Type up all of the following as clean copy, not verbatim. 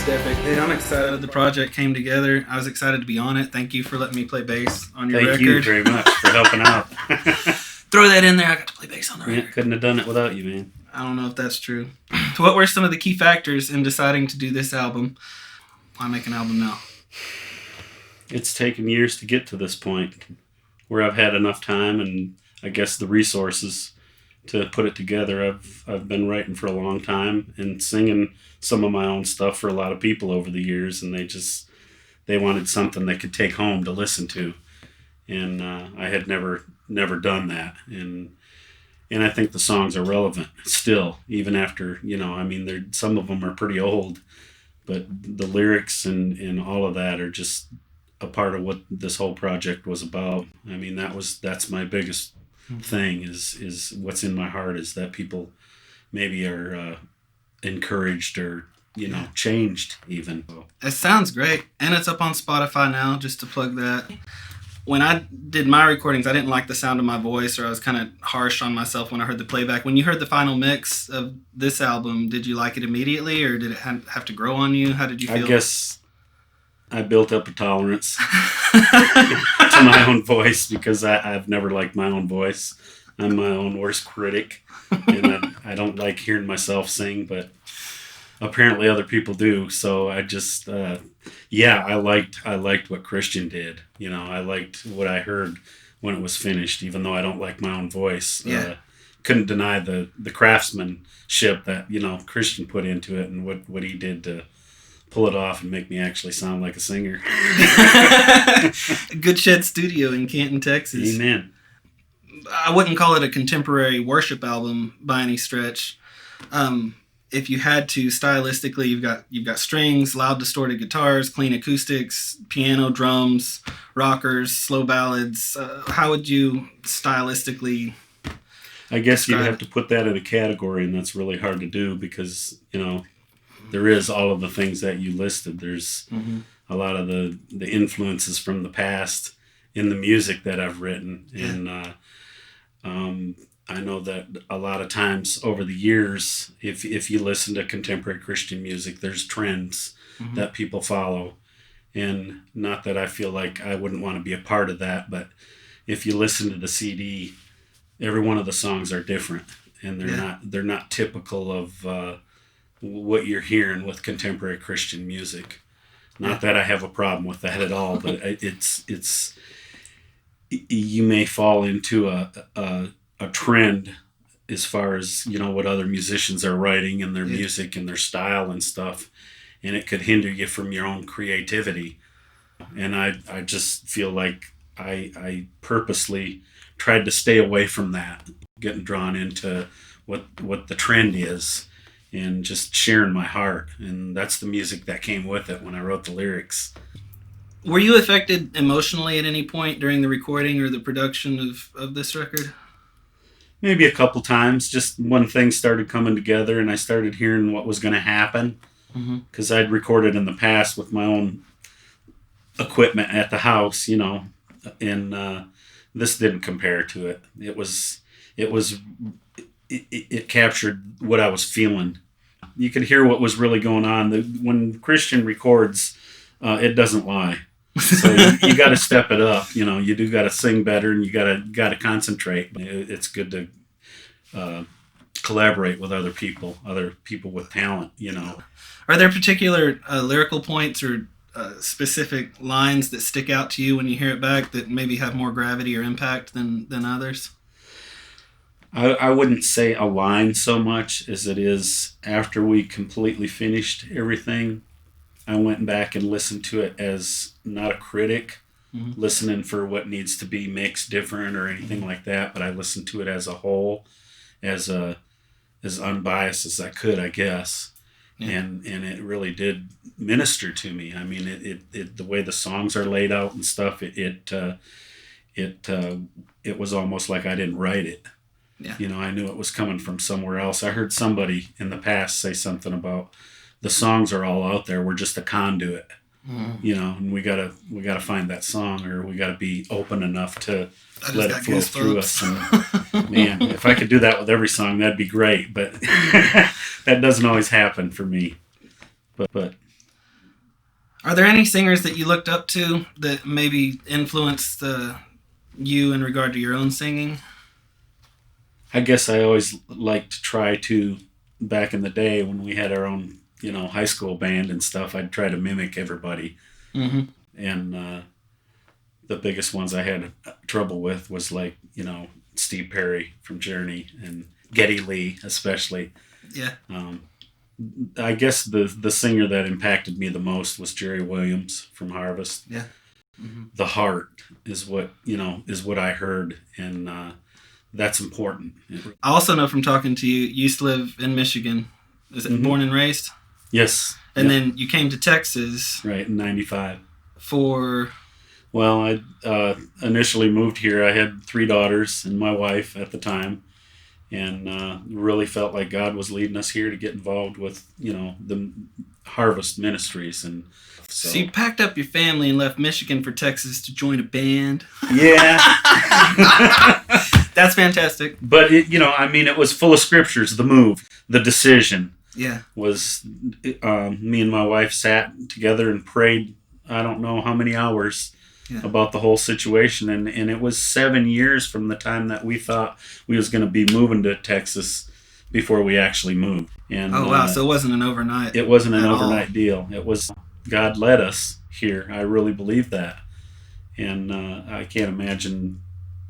Steffek. Hey, I'm excited the project came together. I was excited to be on it. Thank you for letting me play bass on your record. Thank you very much for helping out. Throw that in there. I got to play bass on the record. Couldn't have done it without you, man. I don't know if that's true. What were some of the key factors in deciding to do this album? Why make an album now? It's taken years to get to this point where I've had enough time and I guess the resources to put it together. I've been writing for a long time and singing some of my own stuff for a lot of people over the years, and they wanted something they could take home to listen to, and I had never done that, and I think the songs are relevant still, even after, some of them are pretty old, but the lyrics and all of that are just a part of what this whole project was about. I mean, that's my biggest thing is what's in my heart is that people maybe are encouraged or changed even. It sounds great, and it's up on Spotify now, just to plug that. When I did my recordings, I didn't like the sound of my voice, or I was kind of harsh on myself when I heard the playback. When you heard the final mix of this album, did you like it immediately, or did it have to grow on you? How did you feel? I guess I built up a tolerance to my own voice because I've never liked my own voice. I'm my own worst critic, and I don't like hearing myself sing, but apparently other people do. So I just, I liked what Christian did. I liked what I heard when it was finished, even though I don't like my own voice. Yeah. Couldn't deny the craftsmanship that, Christian put into it and what he did to pull it off and make me actually sound like a singer. GoodShed Studio in Canton, Texas. Amen. I wouldn't call it a contemporary worship album by any stretch. If you had to, stylistically, you've got strings, loud distorted guitars, clean acoustics, piano, drums, rockers, slow ballads. How would you stylistically? I guess you'd have to put that in a category, and that's really hard to do because there is all of the things that you listed. There's a lot of the influences from the past in the music that I've written. Yeah. And I know that a lot of times over the years, if you listen to contemporary Christian music, there's trends that people follow. And not that I feel like I wouldn't want to be a part of that, but if you listen to the CD, every one of the songs are different. And they're not typical of what you're hearing with contemporary Christian music. Not that I have a problem with that at all, but it's you may fall into a trend as far as what other musicians are writing and their music and their style and stuff, and it could hinder you from your own creativity. And I just feel like I purposely tried to stay away from that, getting drawn into what the trend is and just sharing my heart. And that's the music that came with it when I wrote the lyrics. Were you affected emotionally at any point during the recording or the production of this record? Maybe a couple times, just when things started coming together and I started hearing what was going to happen. Because I'd recorded in the past with my own equipment at the house, and this didn't compare to it. It captured what I was feeling. You could hear what was really going on. When Christian records, it doesn't lie. So you got to step it up. You do got to sing better, and you got to concentrate. It's good to collaborate with other people with talent. Are there particular lyrical points or specific lines that stick out to you when you hear it back that maybe have more gravity or impact than others? I wouldn't say a line so much as it is after we completely finished everything. I went back and listened to it as not a critic, listening for what needs to be mixed different or anything like that, but I listened to it as a whole, as unbiased as I could, I guess. Yeah. And it really did minister to me. I mean, it the way the songs are laid out and stuff, it was almost like I didn't write it. Yeah. I knew it was coming from somewhere else. I heard somebody in the past say something about the songs are all out there. We're just a conduit, and we gotta find that song, or we gotta be open enough to let it flow through us. And man, if I could do that with every song, that'd be great. But that doesn't always happen for me. But Are there any singers that you looked up to that maybe influenced you in regard to your own singing? I guess I always liked to try to, back in the day when we had our own, high school band and stuff, I'd try to mimic everybody. Mm-hmm. And the biggest ones I had trouble with was like, Steve Perry from Journey and Geddy Lee, especially. Yeah. I guess the singer that impacted me the most was Jerry Williams from Harvest. Yeah. Mm-hmm. The heart is what I heard, and that's important. I also know from talking to you, you used to live in Michigan. Is it born and raised? Yes. And then you came to Texas. Right, in 95. For... Well, I initially moved here. I had 3 daughters and my wife at the time, and really felt like God was leading us here to get involved with, the Harvest Ministries. And so you packed up your family and left Michigan for Texas to join a band? Yeah. That's fantastic. But, it was full of scriptures, the move, the decision. Yeah. Was me and my wife sat together and prayed, I don't know how many hours, about the whole situation. And it was 7 years from the time that we thought we was going to be moving to Texas before we actually moved. And oh, wow. So it wasn't an overnight. It wasn't an overnight deal. It was God led us here. I really believe that. And I can't imagine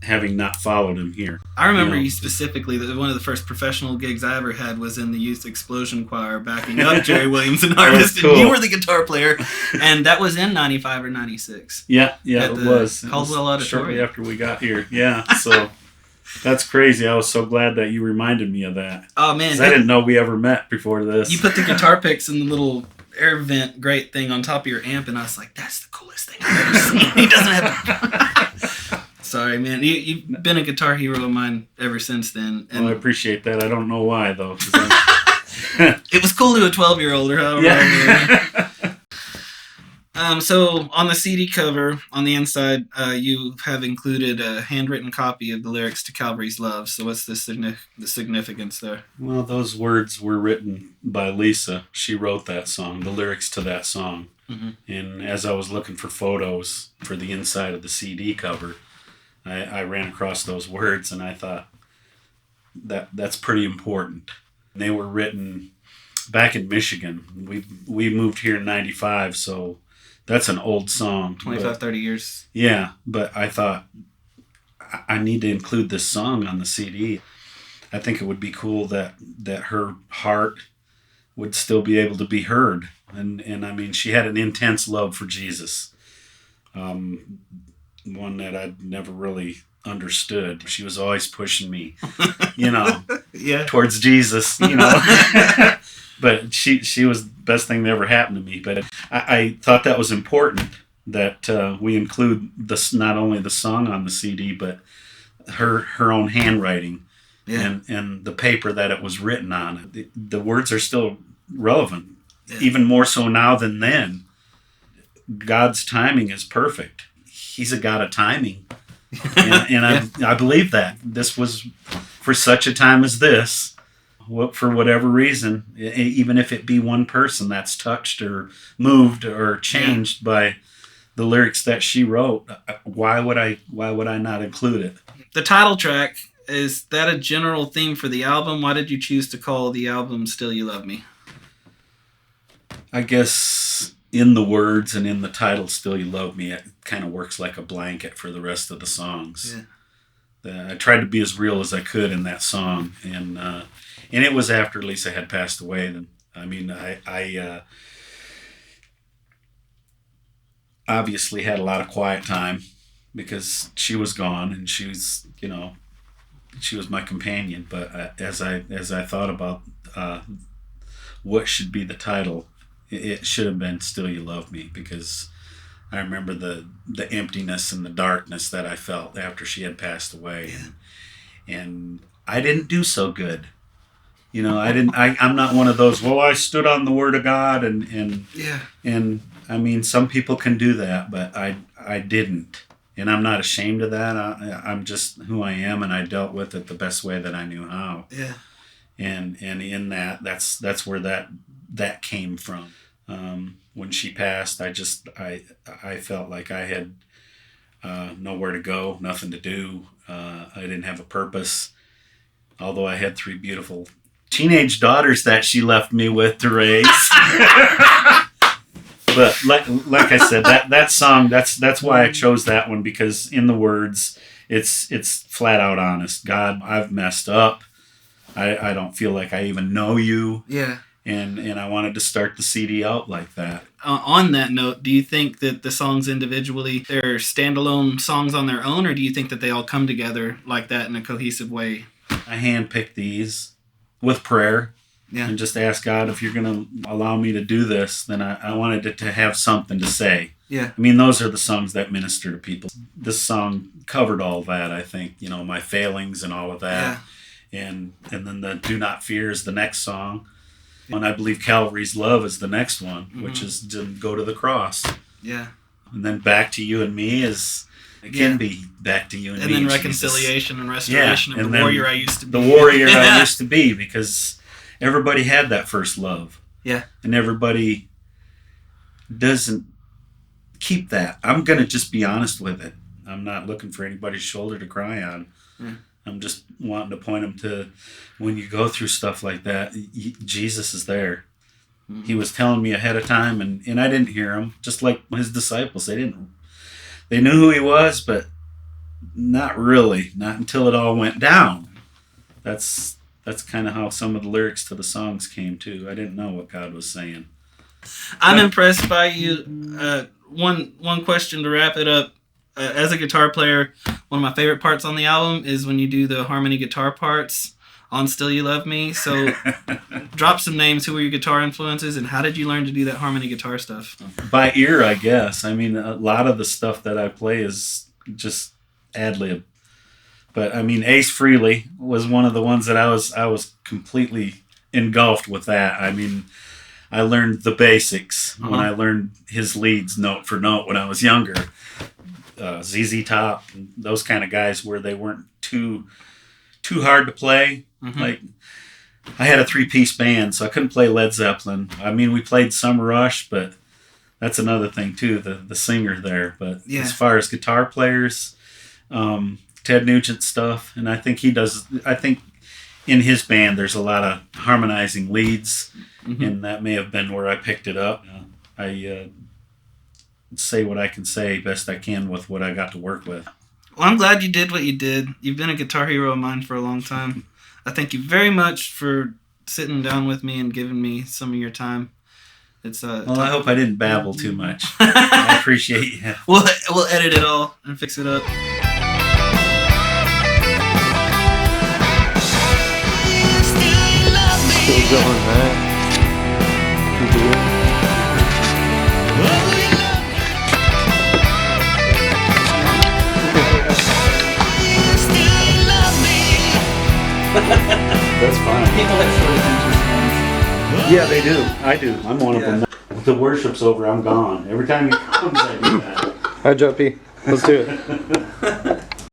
having not followed him here. I remember you specifically, that one of the first professional gigs I ever had was in the Youth Explosion Choir backing up Jerry Williams and Harvest, cool. And you were the guitar player, and that was in 95 or 96. Yeah, it was. Caldwell Auditorium. Shortly after we got here, yeah, so that's crazy. I was so glad that you reminded me of that. Oh, man. I didn't know we ever met before this. You put the guitar picks in the little air vent grate thing on top of your amp, and I was like, that's the coolest thing I've ever seen. He doesn't have... Sorry, man. You've been a guitar hero of mine ever since then. And well, I appreciate that. I don't know why, though. It was cool to a 12-year-old or however. Yeah. So on the CD cover, on the inside, you have included a handwritten copy of the lyrics to Calvary's Love. So what's the significance there? Well, those words were written by Lisa. She wrote that song, the lyrics to that song. Mm-hmm. And as I was looking for photos for the inside of the CD cover, I ran across those words, and I thought that's pretty important. They were written back in Michigan. We moved here in 95, so that's an old song. 30 years. Yeah, but I thought I need to include this song on the CD. I think it would be cool that her heart would still be able to be heard. And I mean, she had an intense love for Jesus. One that I'd never really understood. She was always pushing me, yeah, towards Jesus, But she was the best thing that ever happened to me. But I thought that was important that we include not only the song on the CD, but her own handwriting, and the paper that it was written on. The words are still relevant, even more so now than then. God's timing is perfect. He's a God of timing. And I believe that. This was for such a time as this, for whatever reason, even if it be one person that's touched or moved or changed by the lyrics that she wrote, why would I not include it? The title track, is that a general theme for the album? Why did you choose to call the album Still You Love Me? I guess in the words and in the title, Still You Love Me, it kind of works like a blanket for the rest of the songs. Yeah. I tried to be as real as I could in that song, and it was after Lisa had passed away. I mean, I obviously had a lot of quiet time because she was gone, and she was my companion. But as I thought about what should be the title, it should have been Still You Love Me, because I remember the emptiness and the darkness that I felt after she had passed away. And I didn't do so good. I'm not one of those, I stood on the word of God and I mean, some people can do that, but I didn't. And I'm not ashamed of that. I'm just who I am, and I dealt with it the best way that I knew how. Yeah. And in that's where that came from. When she passed, I felt like I had nowhere to go, nothing to do. I didn't have a purpose, although I had 3 beautiful teenage daughters that she left me with to raise. But like I said, that song, that's why I chose that one, because in the words, it's flat out honest. God, I've messed up. I don't feel like I even know you. Yeah. And I wanted to start the CD out like that. On that note, do you think that the songs individually, they're standalone songs on their own, or do you think that they all come together like that in a cohesive way? I handpicked these with prayer. Yeah. And just ask God, if you're going to allow me to do this, then I wanted it to have something to say. Yeah. I mean, those are the songs that minister to people. This song covered all that, I think. You know, my failings and all of that. Yeah. And then the Do Not Fear is the next song. And I believe Calvary's Love is the next one, which is to go to the cross. Yeah. And then Back to You and Me is... It can be back to you and me. And then reconciliation Jesus. And restoration of the warrior I used to be. The warrior I used to be, because... Everybody had that first love. Yeah. And everybody doesn't keep that. I'm going to just be honest with it. I'm not looking for anybody's shoulder to cry on. Yeah. I'm just wanting to point them to, when you go through stuff like that, Jesus is there. Mm-hmm. He was telling me ahead of time, and I didn't hear him. Just like his disciples. They knew who he was, but not really. Not until it all went down. That's kind of how some of the lyrics to the songs came too. I didn't know what God was saying. I'm impressed by you. One question to wrap it up. As a guitar player, one of my favorite parts on the album is when you do the harmony guitar parts on Still You Love Me. So drop some names. Who were your guitar influences, and how did you learn to do that harmony guitar stuff? By ear, I guess. I mean, a lot of the stuff that I play is just ad-lib. But I mean, Ace Frehley was one of the ones that I was completely engulfed with that. I mean, I learned the basics when I learned his leads note for note when I was younger. ZZ Top, those kind of guys where they weren't too hard to play. Mm-hmm. Like, I had a 3-piece band, so I couldn't play Led Zeppelin. I mean, we played some Rush, but that's another thing too, the singer there. But as far as guitar players, Ted Nugent stuff, and I think in his band there's a lot of harmonizing leads, and that may have been where I picked it up. I say what I can say best I can with what I got to work with. Well, I'm glad you did what you did. You've been a guitar hero of mine for a long time. I thank you very much for sitting down with me and giving me some of your time. It's well, I hope I didn't babble too much. I appreciate you. We'll edit it all and fix it up. Still going, man. You do it. That's fine. People that Yeah, they do. I do. I'm one of them. If the worship's over, I'm gone. Every time he comes, I do that. All right, Joe P. Let's do it.